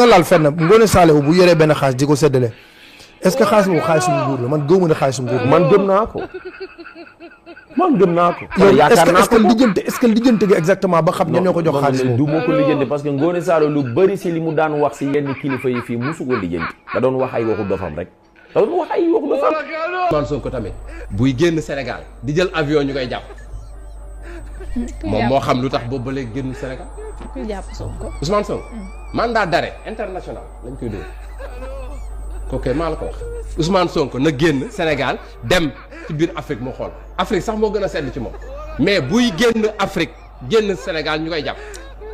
nga laal fenn Ngoné Saliou bu yoree benn xaalis di ko séddale est-ce que xaalis boobu xaalisu nguur la man gëmu ne xaalisu nguur man gëm naa ko yow est-ce que lijjante gi exactement ba xam ñan ñoo ko jox xaalis du moo ko lijjanti parce que Ngoné Saliou lu bëri si li mu daan wax si yenn kilifa yi fii musu ko lijjanti da doon wax ay waxu dofam rek da doon wax ay waxu dofam. Ousmane Sonko tamit buy génn Sénégal di jël avion ñu koy jàpp moom moo xam lu tax boobu ba léegi génn Sénégal. kuy jàpp Sonko. Ousmane Sonko mandat d'arrêt international lañ koy dóor kooku maa la ko wax Ousmane Sonko na génn Sénégal dem ci biir Afrique moo xool Afrique sax moo gën a sedd ci moom mais buy génn Afrique génn Sénégal ñu koy jàpp.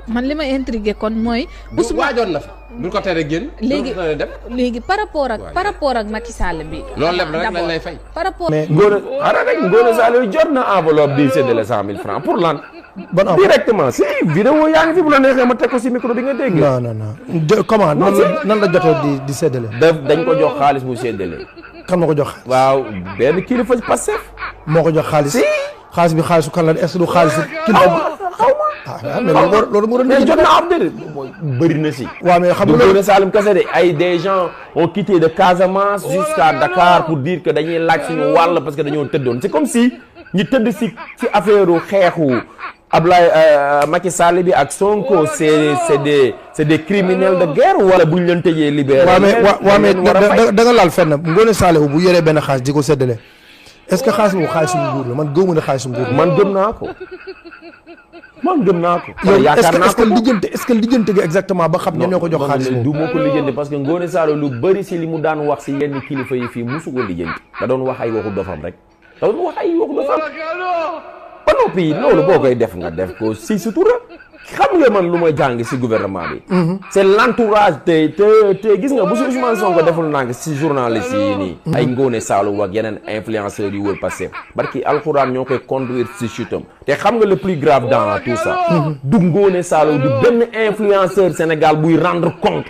man li ma intrigué kon mooy. Ousmane waajoon na fi du ko tere génn. léegi par rapport ak Macky Sall bi. loolu lépp rek lañ lay fay. par rapport mais Ngoné Saliou jot na enveloppe di séddale 100 000 francs pour lan. directement si vidéo yaa ngi fi bu la neexee ma teg ko si micro bi nga dégg. non comment nan la jotee di séddale. dañ ko jox xaalis mu séddale. kan moo ko jox xaalis. waaw benn kilifa Pastef moo ko jox xaalis. xaalis bi xaalisu kan la est-ce que du xaalisu kilifa. mais loolu moo doon jot na am de bëri na si. waaw mais xam nga Ngoné Saliou kese de ay des gens ont quitté de Casamance jusqu'à Dakar pour dire que dañuy laaj suñu wàll parce que dañoo tëddoon c'est comme si ñu tëdd si affaire xeexu Ablaye Macky Sall bi ak Sonko c'est des criminels de guerre wala bu ñu leen tëjee libéré. waaw mais da nga laal fenn Ngoné Saliou bu yoree benn xaalis di ko séddale est-ce que xaalis boobu xaalisu nguur la man gëmu ne xaalisu nguur man gëm naa ko. yow est-ce que lijjante gi exactement ba xam ñan ñoo ko jox xaalis du moo ko lijjanti parce que Ngoné Saliou lu bëri si li mu daan wax si yenn kilifa yi fii musu ko lijjanti da doon wax ay waxu dofam rek da doon wax ay waxu dofam ba noppi loolu boo koy def nga def ko si sutura xam nga man lu may jàng si gouvernement bi c'est l'entourage te gis nga bu si Ousmane Sonko deful nang si journaliste yi nii ay Ngoné Saliou ak yeneen influenceurs yi wër Pastef barki alxuraan ñoo koy conduire si chutam te xam nga le plus grave dans tout ça du Ngoné Saliou du benn influenceur Sénégal buy rendre compte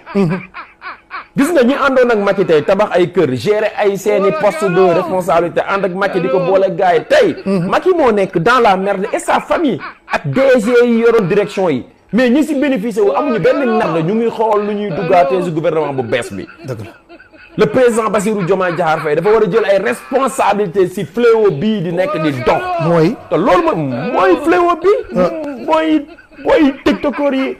gis nga ñi àndoon ak Macky tey tabax ay kër gérer ay seeni poste de responsabilité ànd ak Macky di ko boole gars yi tey Macky moo nekk dans la merde et sa famille ak DG yi yoroon direction yi mais ñi si bénéficié wu amuñu benn merde ñu ngi xool lu ñuy duggaatee si gouvernement bu bees bi dëgg la le président Bassirou Diomaye Diakhar Faye dafa war a jël ay responsabilité si fléau bii di nekk di dox mooy te loolu mooy fléau bi mooy tiktokeur yi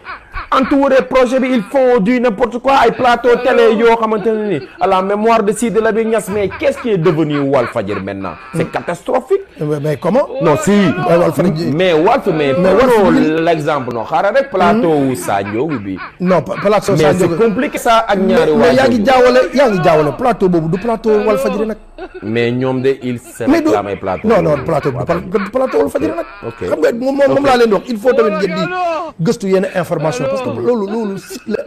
entouré projet bi ils font du n'importe quoi ay plateau télé yoo xamante ne ni à la mémoire de Sidy Lamine Niass mais qu'est-ce qui est devenu Walfadjri maintenant c'est catastrophique. mais comment. non si mais waroo l'exemple non xaaral rek plateau wu Sandiogou bi. non plateau Sandiogou mais c'est compliqué ça ak ñaari waa. mais yaa ngi jaawale plateau boobu du plateau Walfadjri nag. mais ñoom de il se réclame ay plateau. non plateau Walfadjri nag. ok xam nga moom laa leen di wax il faut tamit ngeen di gëstu yenn information parce que loolu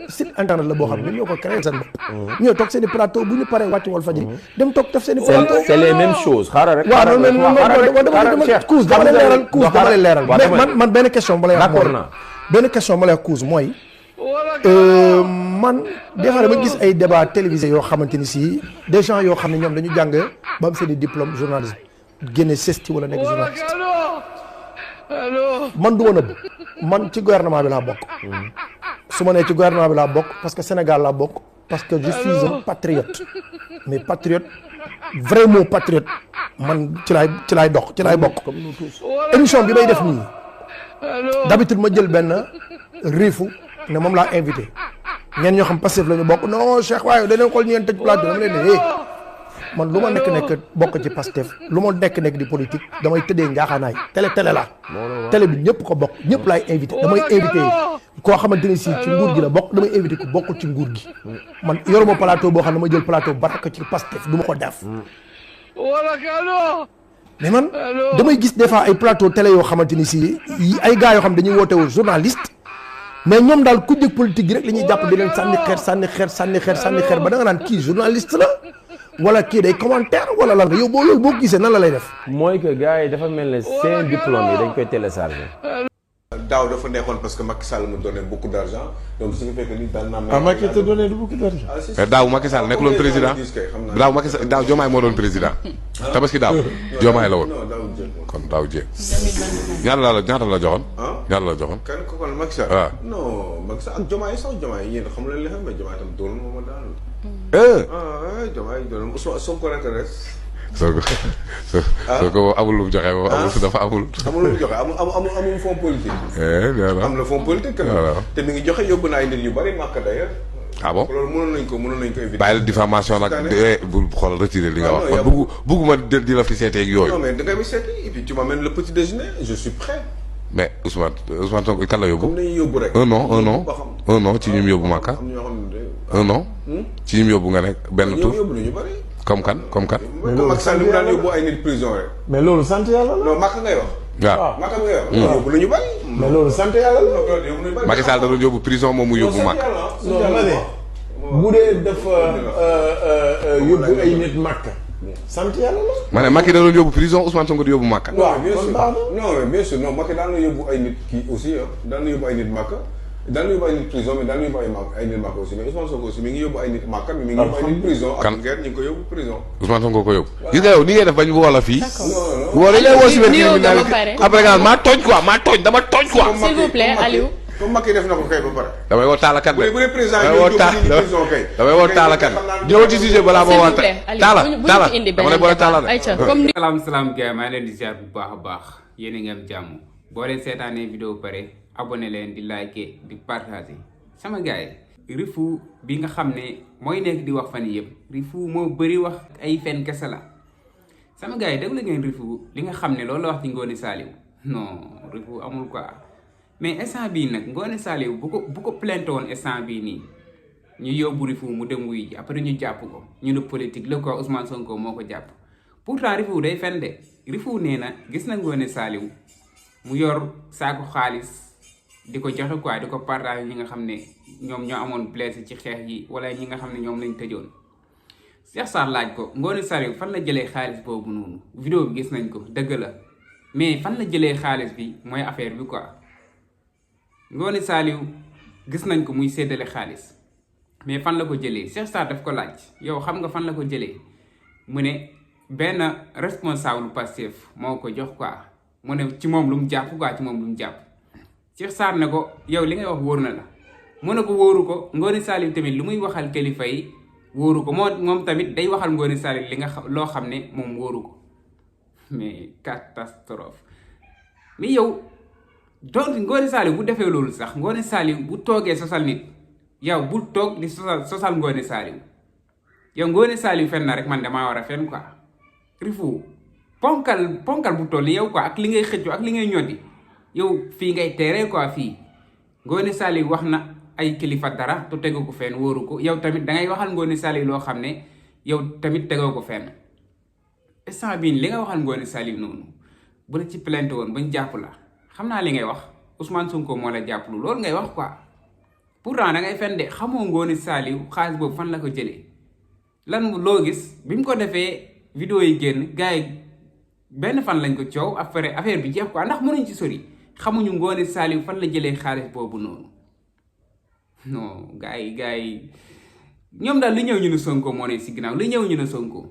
site internet la boo xam ne ñoo ko créé seen bopp. ñoo toog seen i plateau bu ñu paree wàcc Walfadjri dem toog def seen i plateau. c'est les mêmes choses xaaral rek. waaw non dama lay leeral mais man benn question ba lay wax. d'accord naa benn question ba lay wax Kouz mooy man des fois dama gis ay débat télévisé yoo xamante ni si des gens yoo xam ne ñoom dañu jàng ba am seen i diplôme journalisme génne CESTI wala nekk journaliste man du ma nëbb man ci gouvernement bi laa bokk. su ma nee ci gouvernement bi laa bokk parce que Sénégal laa bokk parce que je suis un patriote mais patriote vraiment patriote man ci laay dox ci laay bokk. émission bi may def nii d'habitude ma jël benn riifu ne moom laa invité ñenn ñoo xam Pastef la ñu bokk non Cheikh waaye dañoo xool ñu ngeen tëj plateau dama leen ne man lu ma nekk bokk ci Pastef lu ma nekk di politique damay tëddee njaaxaanaay télé la télé bi ñëpp ko bokk ñëpp laay invité damay invité koo xamante ne si ci nguur gi la bokk damay invité ku bokkul ci nguur gi man yoruma plateau boo xam ne ma jël plateau baraka ci Pastef du ma ko def mais man damay gis des fois ay plateau télé yoo xamante ni si ay gars yoo xam dañuy woote wu journaliste mais ñoom daal ku jëg politique gi rek li ñuy jàpp di leen sànni xeer ba da nga naan kii journaliste la wala kii day commentaire wala lan yow boo loolu boo gisee nan la lay def. mooy que gars yi dafa mel ne seen diplôme yi dañ koy télécharger. daaw dafa neexoon parce que Macky Sall me donnait beaucoup d'argent donc ce qui fait que ni daan naa. ah Macky te donnait beaucoup d'argent. mais daaw Macky Sall nekkuloon président daaw Macky Sall daaw Diomaye moo doon président. tabaski daaw Diomaye la woon. kon daaw jéeg. ñaata la joxoon. ñaata la joxoon. kan ko kon Macky Sall. waaw non Macky Sall ak Diomaye sax Diomaye yéen xam leen li xam mais Diomaye tam doon moo ma daal. Diomaye doon Sonko intéresse. soo ko amul lu mu joxe moom amul dafa amul. amul lu mu joxe amul fond politique. am na fond politique quand même. te mi ngi joxe yóbbu na ay nit yu bari màkk d'ailleurs. ah bon loolu mënoon nañ ko éviter. bàyyi la diffamation nag bu xool retiré li nga wax man bugguma di la fi seetee ak yooyu. non mais da ngay mi seeti et puis tu m'amènes le petit déjeuner je suis prêt. mais Ousmane Sonko kan la yóbbu. comme nañu yóbbu rek. un an ci ñim yóbbu Màkka. un an ci ñim yóbbu nga nekk benn tour. yóbbu nañu bari. comme kan. mais loolu Macky Sall mu daan yóbbu ay nit prison rek. mais loolu sant yàlla la. non Màkka ngay wax. waaw Màkka ngay wax. yóbbu nañu bari. mais loolu sant yàlla la. Macky Sall da doon yóbbu prison moom mu yóbbu Màkka. non ma ne bu dee dafa yóbbu ay nit Màkka sant yàlla la. ma ne Macky da doon yóbbu prison Ousmane Sonko di yóbbu Màkka. waaw bien sûr non mais bien sûr non Macky daan na yóbbu ay nit kii aussi daan na yóbbu ay nit Màkka daan na yóbbu ay nit prison mais daan na yóbbu ay nit Màkka aussi mais Ousmane Sonko aussi mi ngi yóbbu ay nit Màkka mais mi ngi yóbbu ay nit prison. kan ak guerre ñu ngi ko yóbbu prison. Ousmane Sonko ko yóbbu. gis nga yow ni ngay def bañ woo la fii. non woo dañ lay woo si nuyoo nga ba pare. après nga maa tooñ quoi dama tooñ quoi. s'il vous plaît Aliou. comme Macky def na ko kay ba pare. damay woo taalakat de. bu dee président yi ñoo yóbbu nit prison kay. damay woo taalakat ñëw ci sujet balaa ma woo taala taala dama ne boole taala de. ayca comme ni. salaam gars maa ngi leen di ziar bu baax a baax yéen a ngi am jàmm boo leen seetaanee vidéo pare abonné leen di liker di partager sama gars yi Rifu bi nga xam ne mooy nekk di wax fan yii yëpp Rifu moo bëri wax ay fen kese la sama gars yi déglu ngeen Rifu li nga xam ne loolu la wax ci Ngoné Saliou non Rifu amul quoi mais instant bii nag Ngoné Saliou bu ko plainte woon instant bii nii ñu yóbbu Rifu mu dem wuy ji après ñu jàpp ko ñu ne politique la quoi Ousmane Sonko moo ko jàpp pourtant Rifu day fen de Rifu nee na gis na Ngoné Saliou mu yor saako xaalis di ko joxe quoi di ko partage ñi nga xam ne ñoom ñoo amoon blessé ci xeex yi wala ñi nga xam ne ñoom lañ tëjoon Cheikh Sarr laaj ko Ngoné Saliou fan la jëlee xaalis boobu noonu vidéo bi gis nañ ko dëgg la mais fan la jëlee xaalis bi mooy affaire bi quoi Ngoné Saliou gis nañ ko muy séddale xaalis mais fan la ko jëlee Cheikh Sarr daf ko laaj yow xam nga fan la ko jëlee mu ne benn responsable Pastef moo ko jox quoi mu ne ci moom lu mu jàpp quoi ci moom lu mu jàpp Cheikh Sarr ne ko yow li ngay wax wóor na la mu ne ko wóoru ko Ngoné Saliou tamit lu muy waxal kilifa yi wóoru ko moom tamit day waxal Ngoné Saliou li nga loo xam ne moom wóoru ko mais catastrophe mais yow donc Ngoné Saliou bu defee loolu sax Ngoné Saliou bu toogee sosal nit yow bul toog di sosal Ngoné Saliou yow Ngoné Saliou fen na rek man damaa war a fen quoi Rifu ponkal bu toll yow quoi ak li ngay xëccoo ak li ngay ñoddi yow fii ngay teeree quoi fii Ngoné Saliou wax na ay kilifa dara te tegu ko fenn wóoru ko yow tamit dangay waxal Ngoné Saliou loo xam ne yow tamit tegoo ko fenn instant bii li nga waxal Ngoné Saliou noonu bu la ci plainte woon bañ jàpp la xam naa li ngay wax Ousmane Sonko moo la jàpp lu loolu ngay wax quoi pourtant da ngay fenn de xamoo Ngoné Saliou xaalis boobu fan la ko jëlee lan loo gis bi mu ko defee vidéo yi génn gars yi benn fan lañ ko coow affaire bi jeex quoi ndax mënuñ ci sori xamuñu Ngoné Saliou fan la jëlee xaalis boobu noonu non gars yi ñoom daal li ñëw ñu ne Sonko moo ne si ginnaaw li ñëw ñu ne Sonko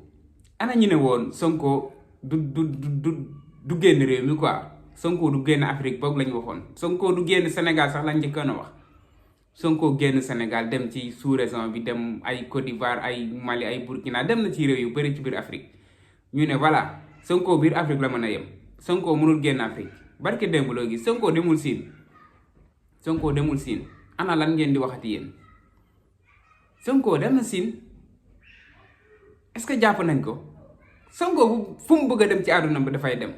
ana ñu ne woon Sonko du génn réew mi quoi Sonko du génn Afrique boog lañ waxoon Sonko du génn Sénégal sax lañ njëkkoon a wax Sonko génn Sénégal dem ci sous-région bi dem ay Côte d'Ivoire ay Mali ay Burkina dem na ci réew yu bëri ci biir Afrique ñu ne voilà Sonko biir Afrique la mën a yem Sonko mënul génn Afrique barke démb loo gis Sonko demul Siin ana lan ngeen di waxati yéen Sonko dem na Siin est-ce que jàpp nañ ko Sonko fu mu bëgg a dem ci àdduna bi dafay dem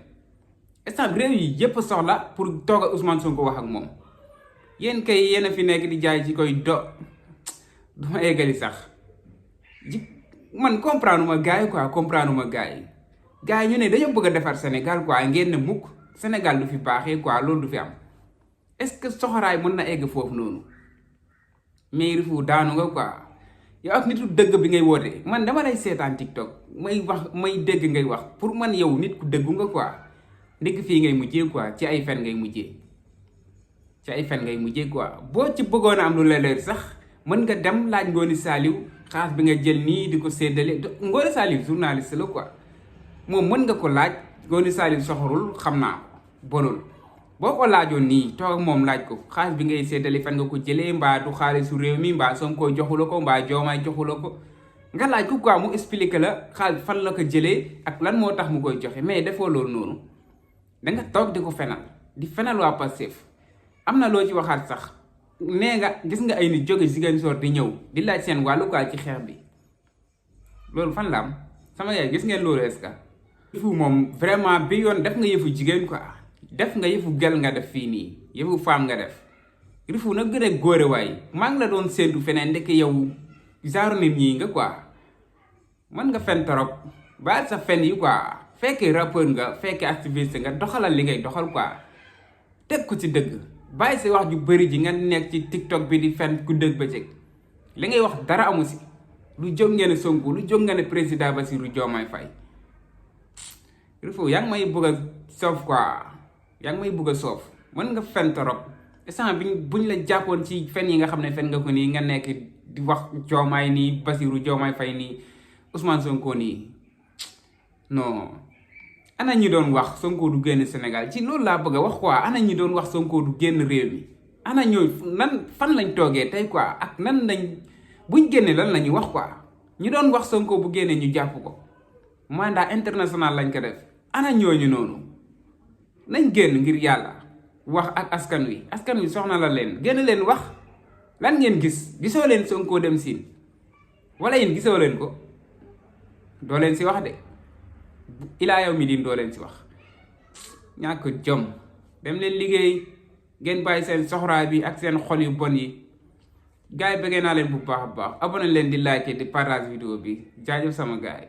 instant réew yi yépp soxla pour toog ak Ousmane Sonko wax ak moom yéen kay yéen a fi nekk di jaay ci koy duma eggali sax man comprendre ma gars yi quoi comprendre ma gars yi ñu ne dañoo bëgg a defar Sénégal quoi ngeen ne mukk Sénégal du fi baaxee quoi loolu du fi am est-ce que soxoraay mën na egg foofu noonu mais Rifu daanu nga quoi yow ak nitu dëgg bi ngay woote man dama lay seetaan TikTok may dégg ngay wax pour man yow nit ku dëggu nga quoi ndigg fii ngay mujjee quoi ci ay fen ngay mujjee ci ay fen ngay mujjee quoi boo ci bëggoon a am lu la leer sax mën nga dem laaj Ngoné Saliou xaalis bi nga jël nii di ko séddale Ngoné Saliou journaliste la quoi moom mën nga ko laaj Ngoné Saliou soxorul xam naa ko bonul boo ko laajoon nii toog ak moom laaj ko xaalis bi ngay séddale fan nga ko jëlee mbaa du xaalisu réew mi mbaa Sonko joxu la ko mbaa Diomaye joxu la ko nga laaj ko quoi mu expliqué la xaalis fan la ko jëlee ak lan moo tax mu koy joxe mais defoo loolu noonu da nga toog di ko fenal di fenal waa Pastef am na loo ci waxaat sax nee nga gis nga ay nit jóge Ziguinchor di ñëw di laaj seen wàllu quoi ci xeex bi loolu fan la am sama yaay gis ngeen loolu est-ce que yëfu moom vraiment bi yoon def nga yëfu jigéen quoi def nga yëfu gel nga def fii nii yëfu femme nga def rifu na gën a góore waay maa ngi la doon séentu feneen ndekk yow genre nit ñi nga quoi mën nga fen torop baal sa fen yi quoi fekkee rappeur nga fekkee activiste nga doxalal li ngay doxal quoi teg ko ci dëgg bàyyi sa wax ju bëri ji nga nekk ci TikTok bi di fen ku dëgg ba cëg li ngay wax dara amu si lu jóg ngeen Sonko lu jóg nga ne président Bassirou Diomaye Faye rifu yaa ngi may bëgg a soof quoi yaa ngi may bëgg a soof mën nga fen torop instant buñ la jàppoon ci fen yi nga xam ne fen nga ko nii nga nekk di wax Diomaye nii Bassirou Diomaye Faye nii Ousmane Sonko nii non ana ñi doon wax Sonko du génn Sénégal ci loolu laa bëgg a wax quoi ana ñi doon wax Sonko du génn réew mi ana ñooy nan fan lañ toogee tey quoi ak nan lañ buñ génnee lan la ñuy wax quoi ñi doon wax Sonko bu génnee ñu jàpp ko mandat international lañ ko def ana ñooñu noonu nañ génn ngir yàlla wax ak askan wi soxna la leen génn leen wax lan ngeen gisoo leen Sonko dem siin wala yéen gisoo leen ko doo leen si wax de ilaa yow mi din doo leen si wax ñàkk jom dem leen liggéey ngeen bàyyi seen soxraa bi ak seen xol yu bon yi gars yi bëggee naa leen bu baax a baax abonné leen di like di partage vidéo bi jaajëf sama gars yi